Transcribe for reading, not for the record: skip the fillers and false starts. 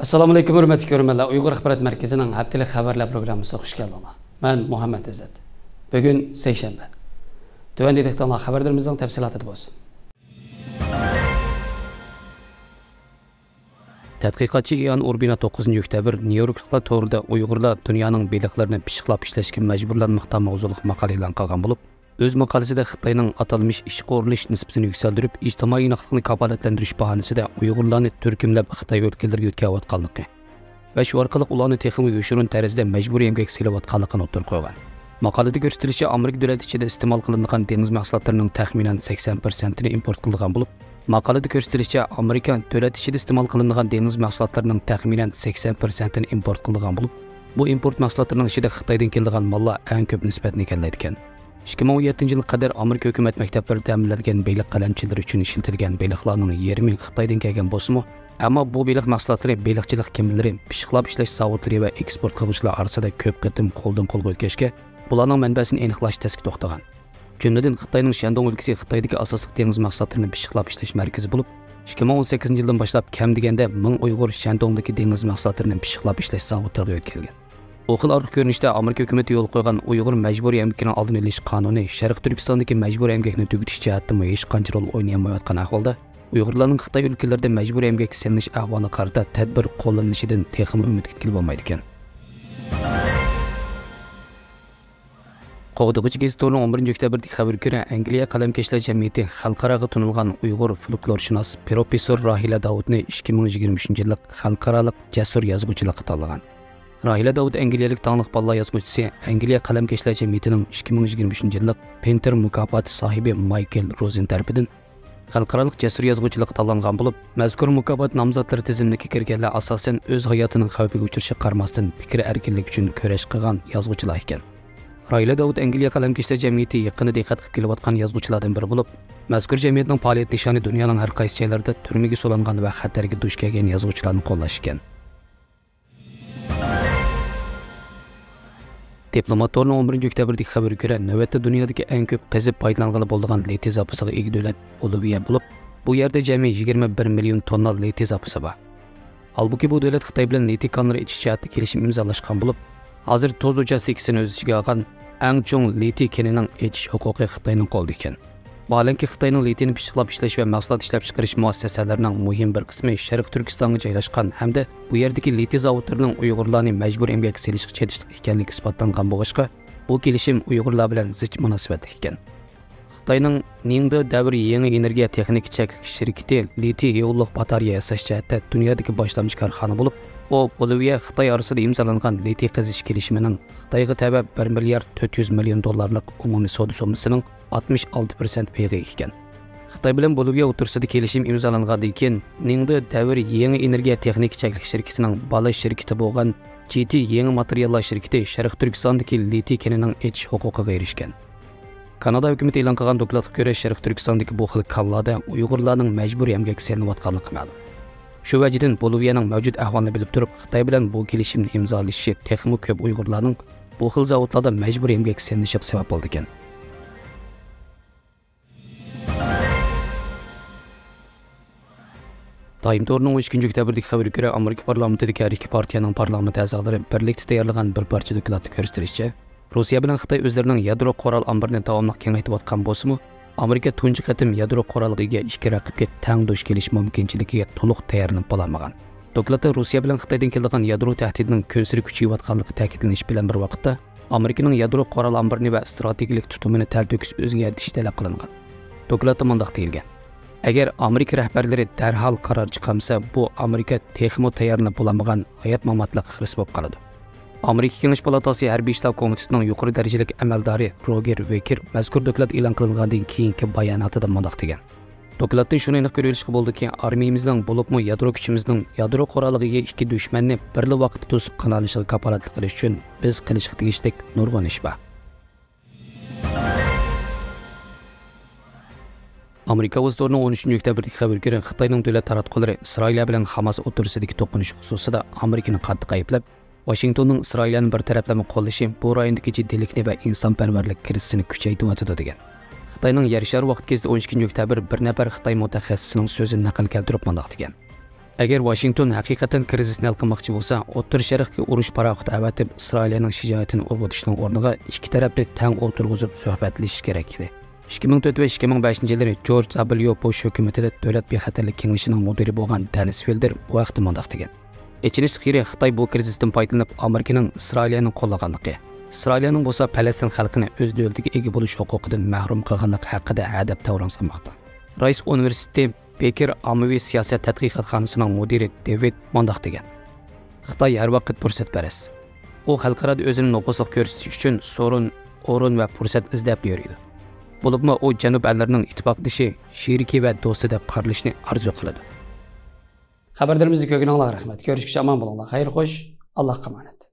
Assalomu alaykum hurmatli ko'ruvchilar. Uyg'ur axborot markazining haftalik xabarlar programmasiga xush keldinglar. Men Muhammad Izzat. Bugun seshanba. Tövəndə edikdən xəbərlərimizin təfsilatı olsun. Tədqiqatçı İan Urbina 9 oktyabr Nyu-Yorkda to'g'rida Uyg'urlar dunyoning beliqlarini pishiqlab ishlashga majburlanmoqda mavzuliq maqola e'lon qilgan bo'lib, o'z maqolasida Xitoyning atalmış ishga o'rilish nisbatini yuksaltirib, ijtimoiy inoqlikni kafolatlantirish bahonasida Uyg'urlarni turkumlab Xitoy o'lkalariga yo'tkayotganligi va shu orqali ularni texnik yo'shurun tarzda majburiy emgak silayotganligini o'tirib qo'ygan. Maqolada ko'rsatilishicha, Amerika davlati ichida iste'mol qilinadigan dengiz mahsulotlarining taxminan 80%ni import qilingan bo'lib, maqolada ko'rsatilishicha, Amerika davlati ichida iste'mol qilinadigan dengiz mahsulotlarining taxminan 80%ni import qilingan bo'lib, bu import mahsulotlarining ichida Xitoydan keladigan mallar eng ko'p nisbatni egallaydi ekan. 2017 yilga qadar Amerika hukumat maktablarida ta'minlangan beliq qalamchilari uchun ishlatilgan beliqlarning yarmi Xitoydan kelgan bo'lsa-mu, ammo bu beliq mahsulotlari beliqchilik kimlari, pishiqlab ishlash zavodlari va eksport qiluvchilar orasida ko'p qatim qo'ldan qo'lga o'tkazishga, bularning manbasini aniqlash tasdiq to'xtagan. Jumladan Xitoyning Shandong o'lkasi Xitoydagi asosiy dengiz mahsulotlarini pishiqlab ishlash markazi bo'lib, 2018-yildan boshlab kam deganda 1000 Uyg'ur Shandongdagi dengiz mahsulotlarini pishiqlab ishlash zavodlariga o'tkazilgan. Bu xil orqa ko'rinishda Amerika hukumati yo'l qo'ygan Uyg'ur majburiy emgakining oldini olish qonuni Sharq Turkistondagi majburiy emgakni tugutish jihatida hech qancha rol o'ynayolmayotgan ahvolda, Uyg'urlarning Xitoy o'lkalarida majburiy emgakka selinish ahvoliga qarata tadbir qo'llanishidan texnik umidga kelib bo'lmaydi ekan. Qo'g'dug'ich gazetining 11 oktyabrdagi xabarga ko'ra, Angliya qalamkashlar jamiyati xalqaroga tanilgan Uyg'ur folklorshunos professor Rahila Davudni 2023-yillik xalqaro jasur yozuvchilikka tanlagan. Rahila Davud Angliyalik tanlıq ballar yozuvchisi, Angliya qalamkashlar jamiyatining 2023-yillik Painter mukofoti sohibi Michael Rosen tarafidan xalqaro jasur yozuvchilikka tanlangan bo'lib, mazkur mukofot nomzodlari tizimiga kirganlar asosan o'z hayotining xavfiga uchrashiga qaramasdan fikr erkinligi uchun kurash qilgan yozuvchilar ekan. Rahila Davud Angliya qalamkashlar jamiyati yaqinda diqqat qilib kelayotgan yozuvchilardan biri bo'lib, mazkur jamiyatning faoliyat nishoni dunyoning har qaysi joylarida turmaga solingan va xatarga duch kelgan yozuvchilarni qo'llash ekan. Diplomatlarning 11 oktyabrdagi xabarga ko'ra, navbatda dunyodagi eng ko'p qazib foydalangan bo'lgan litiy zapasiga ega davlat Boliviya bo'lib, bu yerda jami 21 million tonna litiy zapasi bor. Halbuki bu davlat Xitoy bilan litiy konlari ichish jihatida kelishim imzolashgan bo'lib, hozir to'z uchastikasini o'z ichiga olgan eng chong litiy kenining ichish huquqi Xitoyning qo'lida ekan. Vaholanki Xitoyning litiyni pishiqlab ishlash va mahsulot ishlab chiqarish muassasalarining muhim bir qismi Sharq Turkistonga joylashgan hamda bu yerdagi litiy zavodlarining Uyg'urlarni majbur emgakka selishga chetishlik ekanligi isbotlangan bo'lg'achqa, bu kelishim Uyg'urlar bilan zich munosabatli ekan. Xitoyning Ningde davr yangi energiya texnik shirkati litiy yo'lliq batareya yasash jihatda dunyodagi boshlang'ich korxona bo'lib, u Boliviya Xitoy orasida imzolangan litiy qazish kelishimining Xitoyga tabi 1 milliard 400 million dollarlik umumiy savdo summasining 66% payga ekan. Xitoy bilan Boliviya o'rtasida kelishim imzolangandan keyin Ningde davr yangi energiya texnik shirkatining bala shirkati bo'lgan GT yangi materiallar shirkati Sharq Turkistondagi litiy kenining ichish huquqiga erishgan. Kanada hukumati e'lon qilgan dokladga ko'ra, Sharq Turkistondagi bu xil kallarda Uyg'urlarning majburiy emgakka selinayotganligi ma'lum. Shu vajidan Boliviyaning mavjud ahvolini bilib turib, Xitoy bilan bu kelishimni imzolashi texnik ko'p Uyg'urlarning bu xil zavodlarda majburiy emgakka selinishiga sabab bo'ldi ekan. Time Torning 13 oktyabrdagi xabarga ko'ra, Amerika parlamentidagi har ikki partiyaning parlament a'zolari birlikda tayyorlagan bir parcha dokladda ko'rsatilishicha, Rossiya bilan Xitoy o'zlarining yadro qurol omborini davomli kengaytirayotgan bo'lsa-mu, Amerika tunji qatim yadro quroliga ikki raqibga tang duch kelish mumkinchiligiga to'liq tayyorlanib bo'lmagan. Dokladda Rossiya bilan Xitoydan keladigan yadro tahdidining ko'nsiri kuchayotganligi ta'kidlanish bilan bir vaqtda, Amerikaning yadro qurol omborini va strategik tutumini talto'kis o'zgartirish talab qilingan. Dokladda mundaq deyilgan: agar Amerika rahbarlari darhol qaror chiqarsa, bu Amerika texnik tayyorlanib bo'lmagan hayot mamatlik xiris bo'lib qoladi. Amerika Kengash palatasi harbiy shtab komitetining yuqori darajali amaldori Roger Wicker mazkur doklad e'lon qilingandan keyingi bayonotida mundaq degan: dokladda shuni aniq ko'rilishga bo'ldiki, armiyamizning bo'libmi yadro kuchimizning yadro quroliga ikki dushmanni birli vaqtda to'sib qalanishiga kafolatlik qilish uchun biz qilishga tegishli nurg'un ish bor. Amerika o'zlarining 13 oktyabrdagi xabarga ko'ra, Xitoyning davlat taratqullari Isroil bilan Hamas o'rtasidagi to'qinish xususida Amerikani qattiq ayblab, Washingtonning Isroilni bir taraflama qo'llashi bu rayondagi jiddiylikni va insonparvarlik krizini kuchaytiradi degan. Xitoyning Yer shari vaqt kezdi 12 oktyabr bir nafar Xitoy mutaxassisining so'zini naql keltirib mundaq degan: Agar Washington haqiqatan krizisni hal qilmoqchi bo'lsa, O'rta Sharqqa urush paroxidi avatib, Isroilning shijoatini o'rgatishning o'rniga ikki tarafli tang o'tirg'izib suhbatlashish kerak edi. 2004 va 2005 yillari George W. Bush hukumatida davlat bexatarlik kengashining mudiri bo'lgan Dennis Wilder bu vaqtda mundaq degan. Echinish xiri Xitoy bu krizisdan foydalanib Amerikaning Isroilni qo'llaganligi, Isroilning bo'lsa Falastin xalqini o'z davlatiga ega bo'lish huquqidan mahrum qilganligi haqida adab tavron solmoqda. Rice University Bekir ommaviy siyosat tadqiqotxonasining mudiri David mundaq degan. Xitoy har vaqt fursatparast. U xalqarada o'zini nopozliq ko'rsatish uchun o'rin va fursat izlab yuradi. Bo'libmi u Janub allarining ittifoqdoshi, sheriki va do'sti deb qaralishni orzu qiladi. Xabarlarimizni ko'rganingizga rahmat. Ko'rishguncha omon bo'linglar. Xayr xo'sh. Allohga emanet.